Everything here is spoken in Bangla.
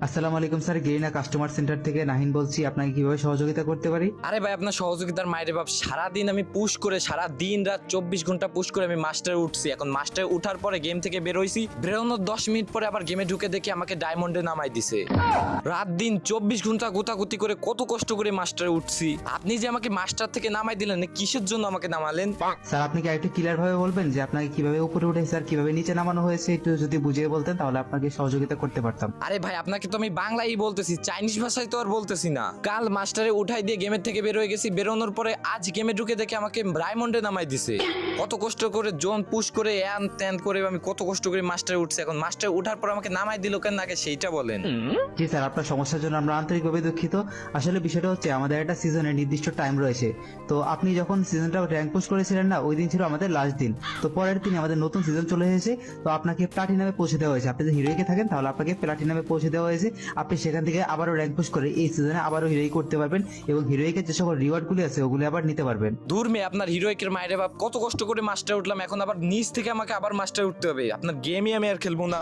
আসসালামু আলাইকুম স্যার, গেরিনা কাস্টমার সেন্টার থেকে নাহিন বলছি। আপনাকে কিভাবে সহযোগিতা করতে পারি? আরে ভাই, আপনার সহযোগিতার মায়ের বাপ, সারাদিন আমি পুশ করে, সারা দিন রাত 24 ঘন্টা পুশ করে আমি মাস্টারে উঠছি। এখন মাস্টারে উঠার পরে গেম থেকে বেরোইছি, বেরোনোর 10 মিনিট পরে আবার গেমে ঢুকে দেখি আমাকে ডায়মন্ডে নামাই দিছে। রাত দিন 24 ঘন্টা গোতাগুতি করে কত কষ্ট করে মাস্টারে উঠছি। আপনি যে আমাকে মাস্টার থেকে নামাই দিলেন, কিসের জন্য আমাকে নামালেন? স্যার, আপনি কি আরেকটু ক্লিয়ার ভাবে বলবেন যে আপনাকে কিভাবে উপরে উঠেছে আর কিভাবে নিচে নামানো হয়েছে? একটু যদি বুঝিয়ে বলতেন তাহলে আপনাকে সহযোগিতা করতে পারতাম। আরে ভাই, আপনাকে তো আমি বাংলাই বলতেছি, চাইনিজ ভাষায় তো আর বলতেছি না। কাল মাস্টারে উঠাই দিয়ে গেমের থেকে বের হয়ে গেছি, বেরোনোর পরে আজ গেমে ঢুকে দেখে আমাকে ডায়মন্ডে নামাই দিছে। কত কষ্ট করে জোন পুশ করে এন ত্যান করে আমি কত কষ্ট করে মাস্টারে উঠছি। এখন মাস্টারে উঠার পর আমাকে নামাই দিল কেন, আগে সেইটা বলেন। জি স্যার, আপনার সমস্যার জন্য আমরা আন্তরিকভাবে দুঃখিত। আসলে বিষয়টা হচ্ছে আমাদের একটা সিজনের নির্দিষ্ট টাইম রয়েছে। তো আপনি যখন সিজনটা র্যাঙ্ক পুশ করেছিলেন না, ওই দিন ছিল আমাদের লাস্ট দিন। তো পরের দিন আমাদের নতুন সিজন চলে এসেছে। তো আপনাকে প্লাটিনামে পৌঁছে দেওয়া হয়েছে। আপনি যদি হিরোইকে থাকেন তাহলে আপনাকে প্লাটিনামে পৌঁছে দেওয়া হয়েছে। আপনি সেখান থেকে আবারও র্যাঙ্ক পুশ করে এই সিজনে আবারও হিরোই করতে পারবেন এবং হিরোইকের যে সকল রিওয়ার্ড গুলি আছে ওগুলি আবার নিতে পারবেন। দূর মেয়ে, আপনার হিরোইকের মায়ের বাপ, কত কষ্ট করে মাস্টারে উঠলাম, এখন আবার নিচ থেকে আমাকে আবার মাস্টারে উঠতে হবে। আপনার গেমই আমি আর খেলবো না।